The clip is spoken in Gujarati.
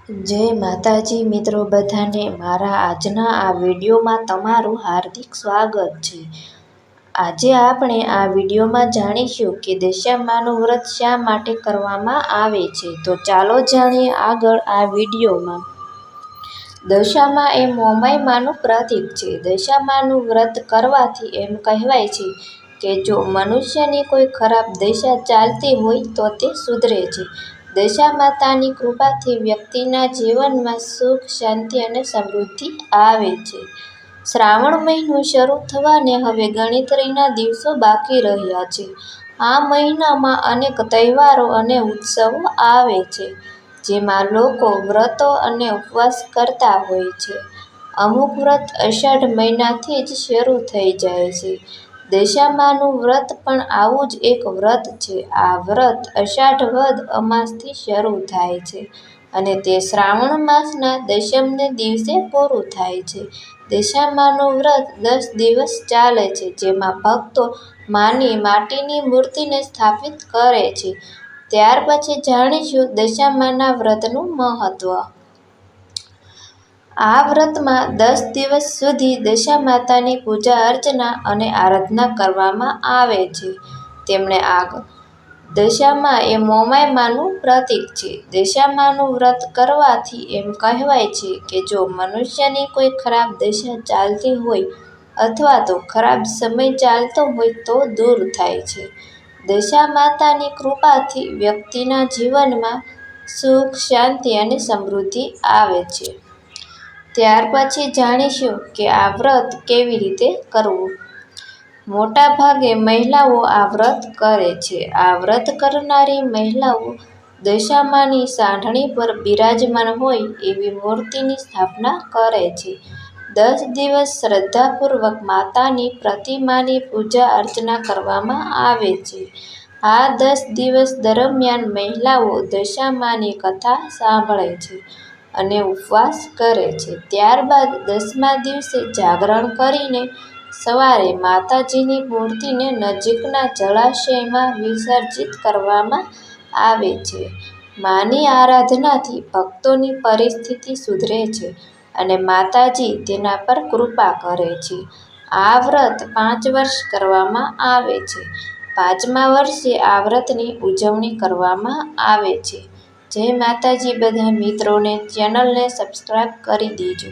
જય માતાજી મિત્રો, બધાને મારા આજના આ વિડીયોમાં તમારું હાર્દિક સ્વાગત છે। આજે આપણે આ વિડીયોમાં જાણીશું કે દશામાનું વ્રત શા માટે કરવામાં આવે છે। તો ચાલો જાણીએ આગળ આ વિડીયોમાં। દશામા એ મોમાઈમાનું પ્રતીક છે। દશામાનું વ્રત કરવાથી એમ કહેવાય છે કે જો મનુષ્યની કોઈ ખરાબ દશા ચાલતી હોય તો તે સુધરે છે। દશામાતાની કૃપાથી વ્યક્તિના જીવનમાં સુખ, શાંતિ અને સમૃદ્ધિ આવે છે। શ્રાવણ મહિનો શરૂ થવાને હવે ગણતરીના દિવસો બાકી રહ્યા છે। આ મહિનામાં અનેક તહેવારો અને ઉત્સવો આવે છે, જેમાં લોકો વ્રતો અને ઉપવાસ કરતા હોય છે। અમુક વ્રત અષાઢ મહિનાથી જ શરૂ થઈ જાય છે। દશામાનું વ્રત પણ આવું જ એક વ્રત છે। આ વ્રત અષાઢ વદ અમાસથી શરૂ થાય છે અને તે શ્રાવણ માસના દશમને દિવસે પૂરું થાય છે। દશામાનું વ્રત 10 દિવસ ચાલે છે, જેમાં ભક્તો માની માટીની મૂર્તિને સ્થાપિત કરે છે। ત્યાર પછી જાણીશું દશામાના વ્રતનું મહત્વ। આ વ્રતમાં 10 દિવસ સુધી દશામાતાની પૂજા અર્ચના અને આરાધના કરવામાં આવે છે। તેમણે આગળ દશામા એ મોમાઈમાનું પ્રતીક છે। દશામાનું વ્રત કરવાથી એમ કહેવાય છે કે જો મનુષ્યની કોઈ ખરાબ દશા ચાલતી હોય અથવા તો ખરાબ સમય ચાલતો હોય તો દૂર થાય છે। દશામાતાની કૃપાથી વ્યક્તિના જીવનમાં સુખ, શાંતિ અને સમૃદ્ધિ આવે છે। ત્યાર પછી જાણીશું કે આ વ્રત કેવી રીતે કરવું। મોટા ભાગે મહિલાઓ આ વ્રત કરે છે। આ વ્રત કરનારી મહિલાઓ દશામાની સાઢણી પર બિરાજમાન હોય એવી મૂર્તિની સ્થાપના કરે છે। 10 દિવસ શ્રદ્ધાપૂર્વક માતાની પ્રતિમાની પૂજા અર્ચના કરવામાં આવે છે। આ 10 દિવસ દરમિયાન મહિલાઓ દશામાની કથા સાંભળે છે અને ઉપવાસ કરે છે। ત્યારબાદ 10મા દિવસે જાગરણ કરીને સવારે માતાજીની મૂર્તિને નજીકના જળાશયમાં વિસર્જિત કરવામાં આવે છે। માની આરાધનાથી ભક્તોની પરિસ્થિતિ સુધરે છે અને માતાજી તેના પર કૃપા કરે છે। આ વ્રત 5 વર્ષ કરવામાં આવે છે। 5મા વર્ષે આ વ્રતની ઉજવણી કરવામાં આવે છે। જય માતાજી, બધા મિત્રોને ચેનલને સબસ્ક્રાઈબ કરી દેજો।